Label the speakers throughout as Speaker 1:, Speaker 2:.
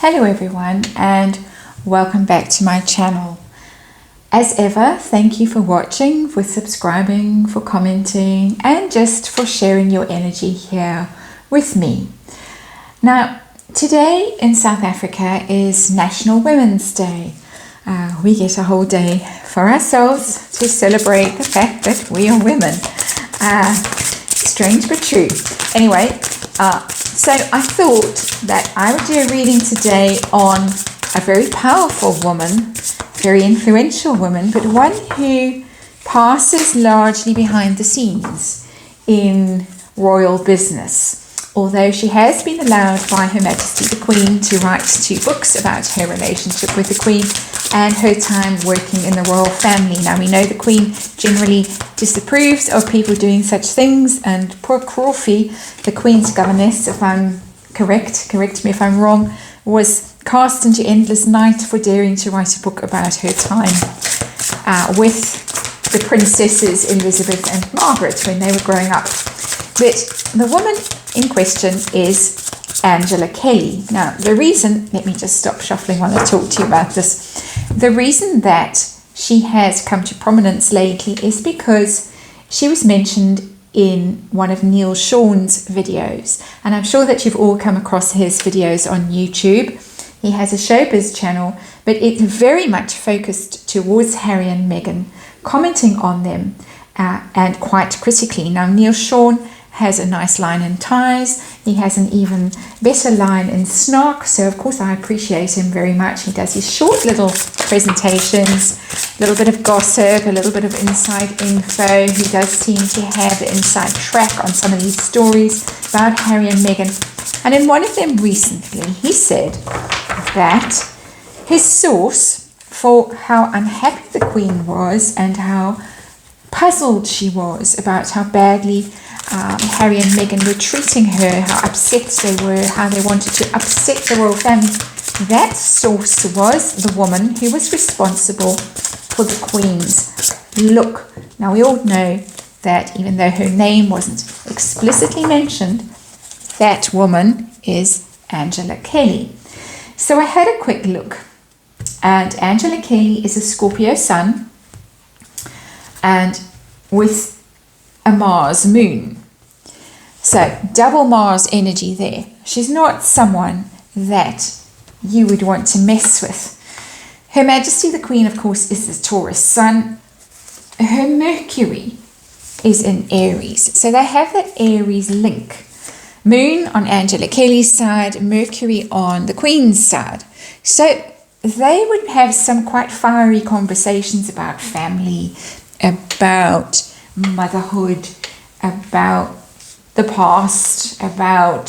Speaker 1: Hello everyone and welcome back to my channel. As ever, thank you for watching, for subscribing, for commenting and just for sharing your energy here with me. Now, today in South Africa is National Women's Day. We get a whole day for ourselves to celebrate the fact that we are women. Strange but true. Anyway, so I thought that I would do a reading today on a very powerful woman, very influential woman, but one who passes largely behind the scenes in royal business. Although she has been allowed by Her Majesty the Queen to write 2 books about her relationship with the Queen and her time working in the royal family. Now we know the Queen generally disapproves of people doing such things, and poor Crawfie, the Queen's governess, if I'm correct me if I'm wrong, was cast into endless night for daring to write a book about her time with the princesses Elizabeth and Margaret when they were growing up. But the woman in question is Angela Kelly. Now, the reason, let me just stop shuffling while I talk to you about this. The reason that she has come to prominence lately is because she was mentioned in one of Neil Sean's videos. And I'm sure that you've all come across his videos on YouTube. He has a showbiz channel, but it's very much focused towards Harry and Meghan, commenting on them and quite critically. Now, Neil Sean has a nice line in Ties. He has an even better line in Snark. So, of course, I appreciate him very much. He does his short little presentations, a little bit of gossip, a little bit of inside info. He does seem to have the inside track on some of these stories about Harry and Meghan. And in one of them recently, he said that his source for how unhappy the Queen was and how puzzled she was about how badly Harry and Meghan were treating her, how upset they were, how they wanted to upset the royal family. That source was the woman who was responsible for the Queen's look. Now, we all know that even though her name wasn't explicitly mentioned, that woman is Angela Kelly. So I had a quick look, and Angela Kelly is a Scorpio sun and with a Mars moon. So double Mars energy there. She's not someone that you would want to mess with. Her Majesty the Queen, of course, is the Taurus sun. Her Mercury is in Aries. So they have that Aries link. Moon on Angela Kelly's side, Mercury on the Queen's side. So they would have some quite fiery conversations about family, about motherhood, about the past, about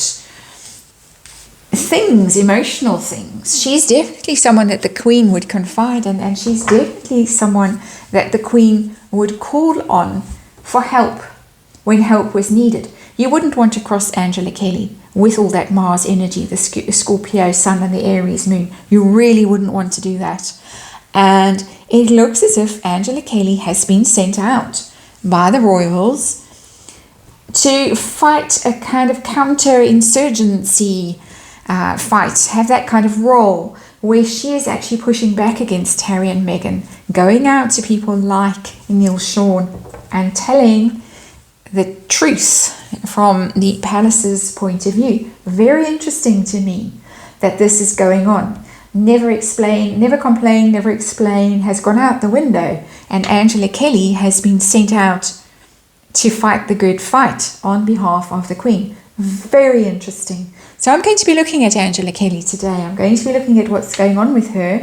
Speaker 1: things, emotional things. She's definitely someone that the Queen would confide in, and she's definitely someone that the Queen would call on for help when help was needed. You wouldn't want to cross Angela Kelly with all that Mars energy, the Scorpio sun and the Aries moon. You really wouldn't want to do that. And it looks as if Angela Kelly has been sent out by the royals to fight a kind of counter-insurgency fight, have that kind of role where she is actually pushing back against Harry and Meghan, going out to people like Neil Sean and telling the truth from the palace's point of view. Very interesting to me that this is going on. Never explain, never complain, never explain has gone out the window, and Angela Kelly has been sent out to fight the good fight on behalf of the Queen. Very interesting. So I'm going to be looking at Angela Kelly today. I'm going to be looking at what's going on with her,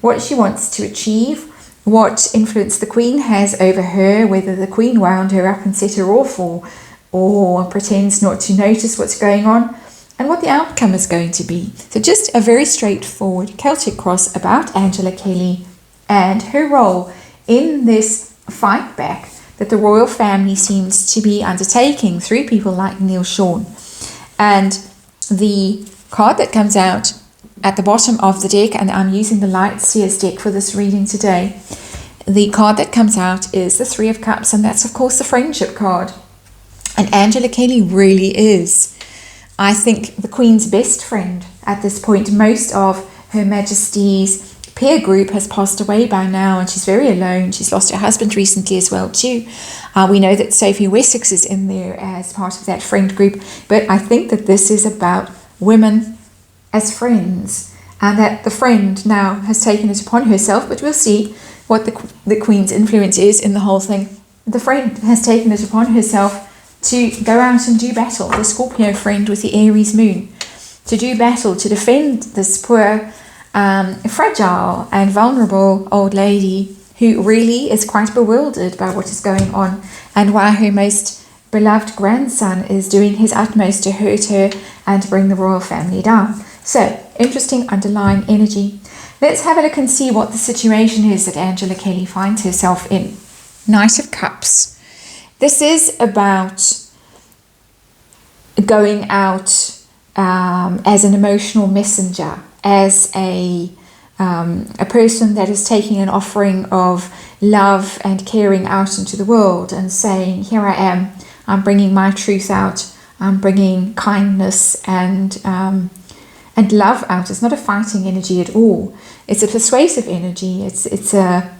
Speaker 1: what she wants to achieve, what influence the Queen has over her, whether the Queen wound her up and set her off or pretends not to notice what's going on, and what the outcome is going to be. So just a very straightforward Celtic cross about Angela Kelly and her role in this fight back that the royal family seems to be undertaking through people like Neil Sean. And the card that comes out at the bottom of the deck, and I'm using the Light Seers deck for this reading today, the card that comes out is the 3 of Cups, and that's of course the friendship card. And Angela Kelly really is, I think, the Queen's best friend. at this point. Most of Her Majesty's peer group has passed away by now, and she's very alone. She's lost her husband recently as well too. We know that Sophie Wessex is in there as part of that friend group, but I think that this is about women as friends, and that the friend now has taken it upon herself, but we'll see what the Queen's influence is in the whole thing. The friend has taken it upon herself to go out and do battle, the Scorpio friend with the Aries moon, to do battle, to defend this poor, fragile and vulnerable old lady who really is quite bewildered by what is going on, and why her most beloved grandson is doing his utmost to hurt her and bring the royal family down. So, interesting underlying energy. Let's have a look and see what the situation is that Angela Kelly finds herself in. Knight of Cups. This is about going out as an emotional messenger, as a person that is taking an offering of love and caring out into the world and saying, here I am, I'm bringing my truth out, I'm bringing kindness and love out. It's not a fighting energy at all. It's a persuasive energy. It's a,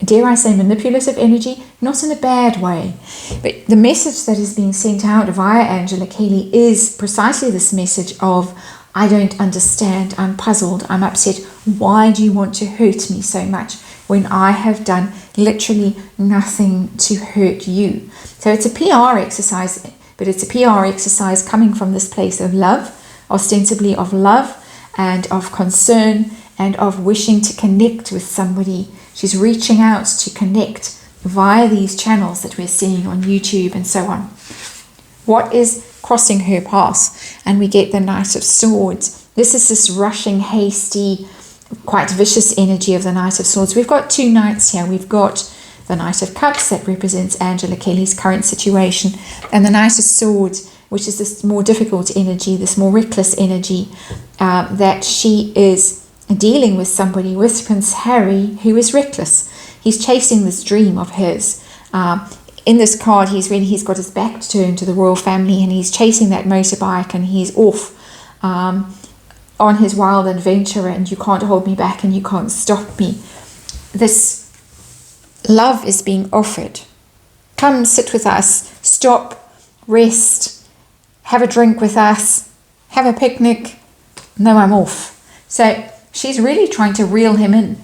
Speaker 1: dare I say, manipulative energy, not in a bad way. But the message that is being sent out via Angela Kelly is precisely this message of, I don't understand, I'm puzzled, I'm upset. Why do you want to hurt me so much when I have done literally nothing to hurt you? So it's a PR exercise, but it's a PR exercise coming from this place of love, ostensibly of love and of concern and of wishing to connect with somebody. She's reaching out to connect via these channels that we're seeing on YouTube and so on. What is crossing her path? And we get the Knight of Swords. This is this rushing, hasty, quite vicious energy of the Knight of Swords. We've got two knights here. We've got the Knight of Cups that represents Angela Kelly's current situation, and the Knight of Swords, which is this more difficult energy, this more reckless energy, that she is dealing with somebody, with Prince Harry, who is reckless. He's chasing this dream of his. In this card, he's got his back turned to the royal family, and he's chasing that motorbike, and he's off on his wild adventure, and you can't hold me back and you can't stop me. This love is being offered. Come sit with us, stop, rest, have a drink with us, have a picnic. No, I'm off. So she's really trying to reel him in.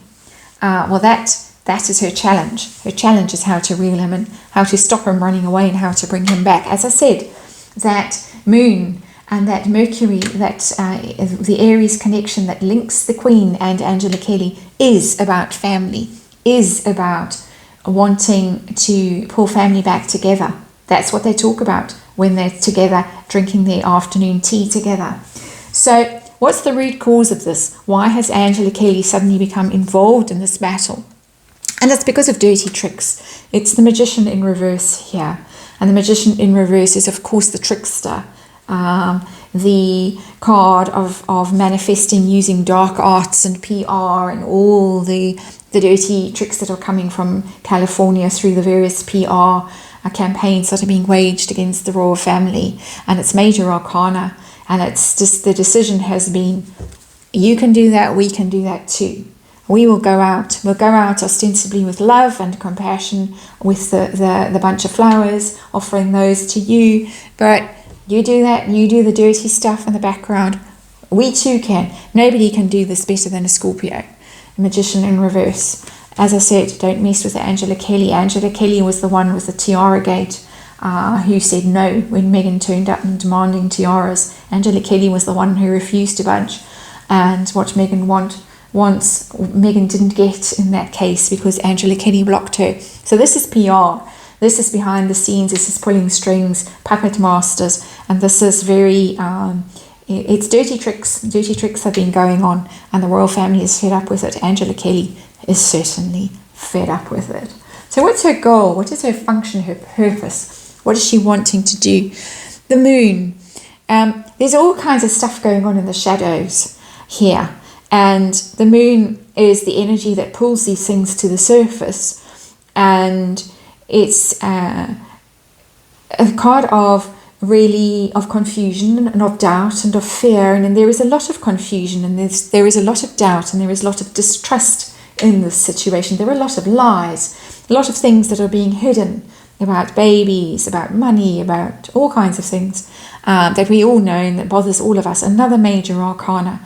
Speaker 1: That is her challenge. Her challenge is how to reel him in, how to stop him running away, and how to bring him back. As I said, that moon and that Mercury, that the Aries connection that links the Queen and Angela Kelly is about family, is about wanting to pull family back together. That's what they talk about when they're together drinking their afternoon tea together. So what's the root cause of this? Why has Angela Kelly suddenly become involved in this battle? And it's because of dirty tricks. It's the Magician in reverse here. And the Magician in reverse is, of course, the trickster. The card of manifesting using dark arts and PR and all the dirty tricks that are coming from California through the various PR campaigns that are being waged against the royal family. And it's major arcana. And it's just the decision has been, you can do that, we can do that too. We will go out. We'll go out ostensibly with love and compassion, with the bunch of flowers, offering those to you. But you do that, you do the dirty stuff in the background. We too can. Nobody can do this better than a Scorpio. A Magician in reverse. As I said, don't mess with Angela Kelly. Angela Kelly was the one with the tiara gate who said no when Meghan turned up and demanding tiaras. Angela Kelly was the one who refused to budge. And what Meghan wants, Meghan didn't get in that case because Angela Kelly blocked her. So this is PR. This is behind the scenes. This is pulling strings, puppet masters, and this is very, it's dirty tricks. Dirty tricks have been going on, and the royal family is fed up with it. Angela Kelly is certainly fed up with it. So what's her goal? What is her function, her purpose? What is she wanting to do? The moon. There's all kinds of stuff going on in the shadows here. And the moon is the energy that pulls these things to the surface. And it's a card of really of confusion and of doubt and of fear, and there is a lot of confusion, and there is a lot of doubt, and there is a lot of distrust in this situation. There are a lot of lies, a lot of things that are being hidden about babies, about money, about all kinds of things that we all know and that bothers all of us. Another major arcana.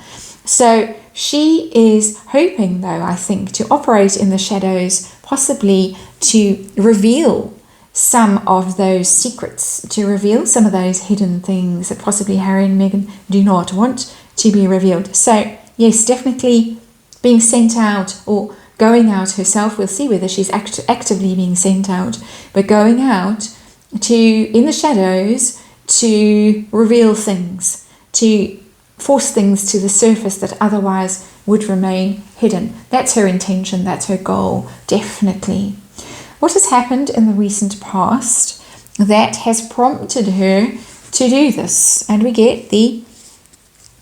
Speaker 1: So she is hoping, though, I think, to operate in the shadows, possibly to reveal some of those secrets, to reveal some of those hidden things that possibly Harry and Meghan do not want to be revealed. So yes, definitely being sent out, or going out herself. We'll see whether she's actively being sent out, but going out to, in the shadows, to reveal things, to force things to the surface that otherwise would remain hidden. That's her intention, that's her goal, definitely. What has happened in the recent past that has prompted her to do this? And we get the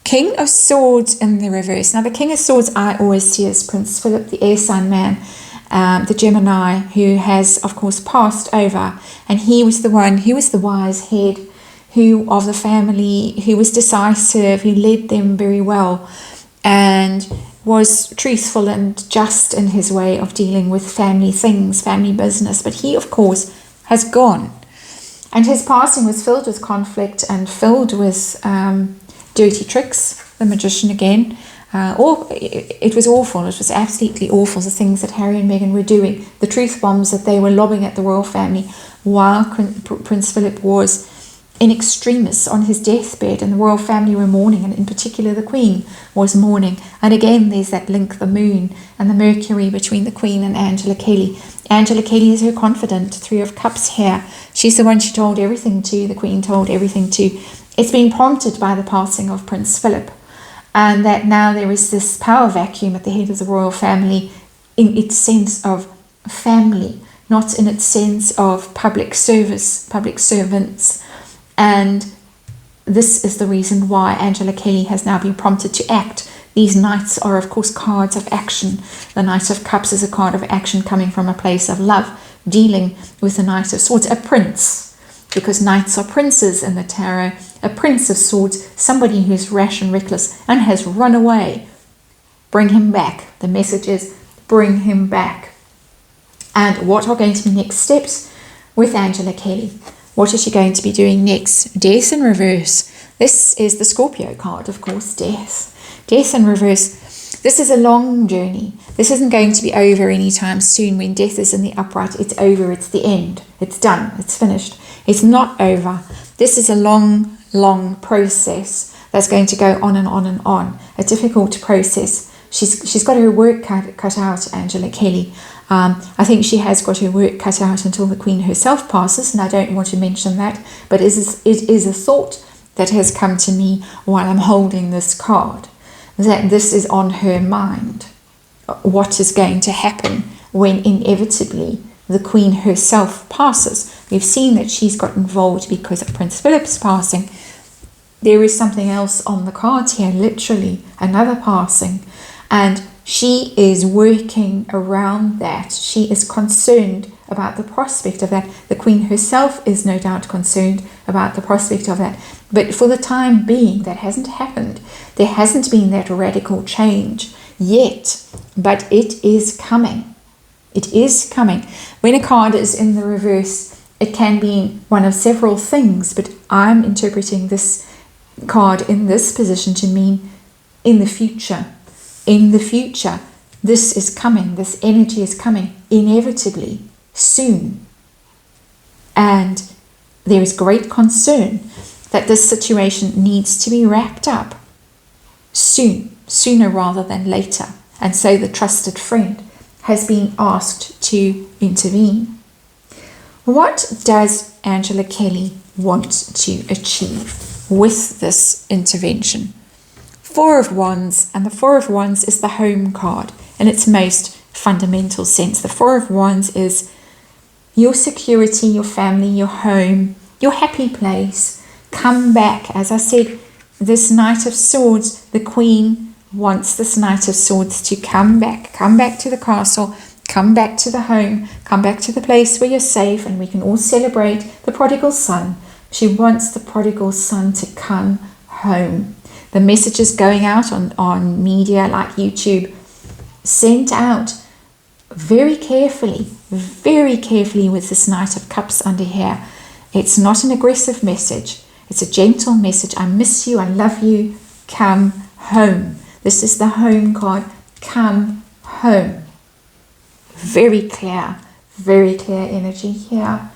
Speaker 1: King of Swords in the reverse. Now, the King of Swords I always see as Prince Philip, the air sign man, the Gemini, who has, of course, passed over. And he was the one, he was the wise head of the family, who was decisive, who led them very well, and was truthful and just in his way of dealing with family things, family business. But he, of course, has gone. And his passing was filled with conflict and filled with dirty tricks. The magician again. It was awful. It was absolutely awful, the things that Harry and Meghan were doing, the truth bombs that they were lobbing at the royal family, while Prince Philip was in extremis on his deathbed, and the royal family were mourning, and in particular the Queen was mourning. And again, there's that link, the moon and the Mercury, between the Queen and Angela Kelly. Angela Kelly is her confidant, Three of Cups here. She's the one she told everything to, the Queen told everything to. It's been prompted by the passing of Prince Philip, and that now there is this power vacuum at the head of the royal family in its sense of family, not in its sense of public service, public servants. And this is the reason why Angela Kelly has now been prompted to act. These knights are, of course, cards of action. The Knight of Cups is a card of action coming from a place of love, dealing with the Knight of Swords, a prince, because knights are princes in the tarot. A prince of swords, somebody who is rash and reckless and has run away. Bring him back. The message is bring him back. And what are going to be next steps with Angela Kelly? What is she going to be doing next? Death in reverse. This is the Scorpio card, of course, death. Death in reverse. This is a long journey. This isn't going to be over anytime soon. When death is in the upright, it's over. It's the end. It's done. It's finished. It's not over. This is a long, long process that's going to go on and on and on. A difficult process. She's got her work cut out, Angela Kelly. I think she has got her work cut out until the Queen herself passes, and I don't want to mention that, but it is a thought that has come to me while I'm holding this card, that this is on her mind. What is going to happen when inevitably the Queen herself passes? We've seen that she's got involved because of Prince Philip's passing. There is something else on the cards here, literally another passing, and she is working around that. She is concerned about the prospect of that. The Queen herself is no doubt concerned about the prospect of that. But for the time being, that hasn't happened. There hasn't been that radical change yet, but it is coming. It is coming. When a card is in the reverse, it can be one of several things, but I'm interpreting this card in this position to mean in the future. In the future, this is coming, this energy is coming inevitably, soon. And there is great concern that this situation needs to be wrapped up soon, sooner rather than later. And so the trusted friend has been asked to intervene. What does Angela Kelly want to achieve with this intervention? Four of Wands, and the Four of Wands is the home card in its most fundamental sense. The Four of Wands is your security, your family, your home, your happy place. Come back. As I said, this Knight of Swords, the Queen wants this Knight of Swords to come back to the castle, come back to the home, come back to the place where you're safe, and we can all celebrate the prodigal son. She wants the prodigal son to come home. The messages going out on media like YouTube, sent out very carefully with this Knight of Cups under here. It's not an aggressive message. It's a gentle message. I miss you. I love you. Come home. This is the home card. Come home. Very clear energy here.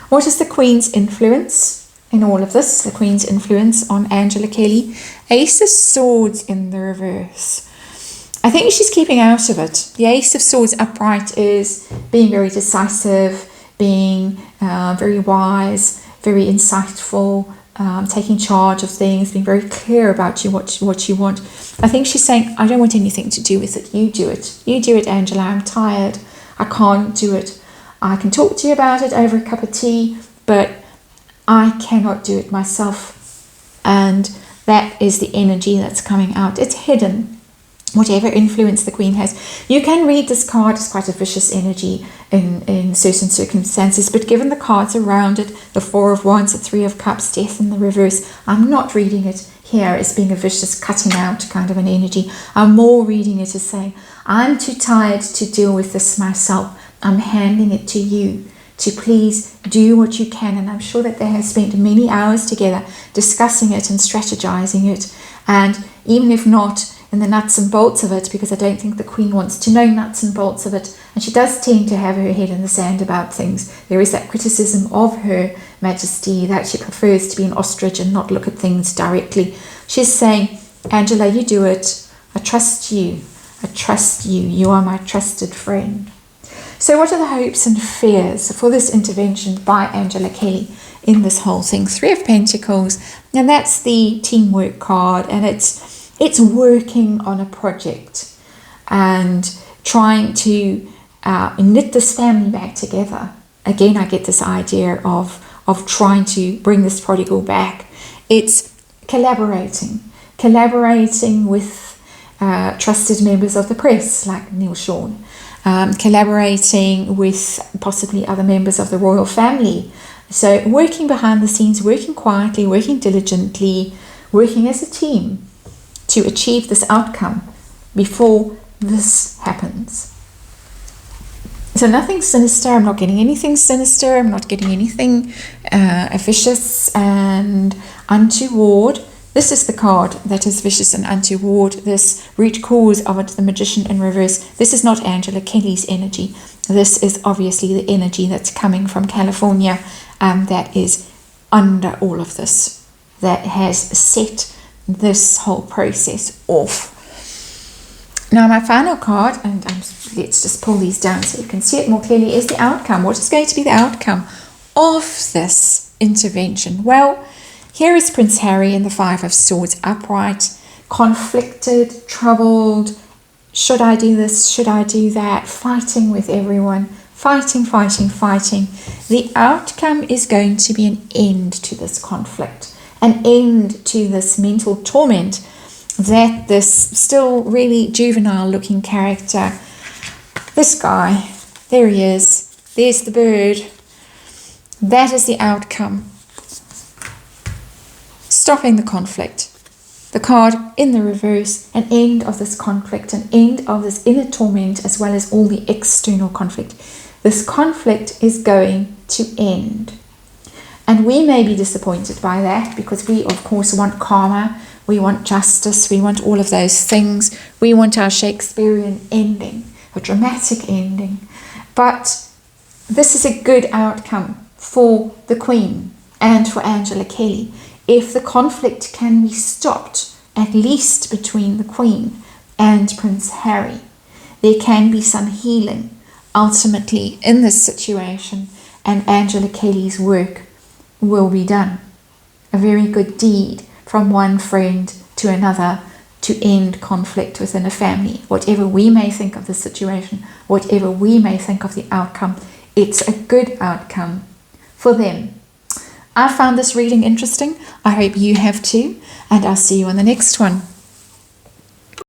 Speaker 1: What is the Queen's influence in all of this? The Queen's influence on Angela Kelly. Ace of Swords in the reverse. I think she's keeping out of it. The Ace of Swords upright is being very decisive, being very wise, very insightful, taking charge of things, being very clear about what you want. I think she's saying, I don't want anything to do with it. You do it. You do it, Angela. I'm tired. I can't do it. I can talk to you about it over a cup of tea, but I cannot do it myself. And that is the energy that's coming out. It's hidden. Whatever influence the Queen has. You can read this card as quite a vicious energy in certain circumstances, but given the cards around it, the Four of Wands, the Three of Cups, Death in the reverse, I'm not reading it here as being a vicious cutting out kind of an energy. I'm more reading it as saying, I'm too tired to deal with this myself. I'm handing it to you to please do what you can. And I'm sure that they have spent many hours together discussing it and strategizing it. And even if not in the nuts and bolts of it, because I don't think the Queen wants to know nuts and bolts of it, and she does tend to have her head in the sand about things. There is that criticism of Her Majesty that she prefers to be an ostrich and not look at things directly. She's saying, Angela, you do it. I trust you. I trust you. You are my trusted friend. So what are the hopes and fears for this intervention by Angela Kelly in this whole thing? Three of Pentacles, and that's the teamwork card, and it's working on a project and trying to knit this family back together. Again, I get this idea of trying to bring this prodigal back. It's collaborating with trusted members of the press like Neil Sean, collaborating with possibly other members of the royal family. So working behind the scenes, working quietly, working diligently, working as a team to achieve this outcome before this happens. So nothing sinister. I'm not getting anything sinister. I'm not getting anything vicious and untoward. This is the card that is vicious and untoward. This root cause of it, the Magician in reverse. This is not Angela Kelly's energy. This is obviously the energy that's coming from California that is under all of this, that has set this whole process off. Now my final card, and let's just pull these down so you can see it more clearly, is the outcome. What is going to be the outcome of this intervention? Well, here is Prince Harry in the Five of Swords upright, conflicted, troubled. Should I do this? Should I do that? Fighting with everyone. Fighting. The outcome is going to be an end to this conflict, an end to this mental torment that this still really juvenile looking character, this guy, there he is, there's the bird, that is the outcome. Stopping the conflict. The card in the reverse, an end of this conflict, an end of this inner torment as well as all the external conflict. This conflict is going to end. And we may be disappointed by that because we, of course, want karma, we want justice, we want all of those things. We want our Shakespearean ending, a dramatic ending. But this is a good outcome for the Queen and for Angela Kelly. If the conflict can be stopped, at least between the Queen and Prince Harry, there can be some healing ultimately in this situation, and Angela Kelly's work will be done. A very good deed from one friend to another to end conflict within a family. Whatever we may think of the situation, whatever we may think of the outcome, it's a good outcome for them. I found this reading interesting. I hope you have too, and I'll see you on the next one.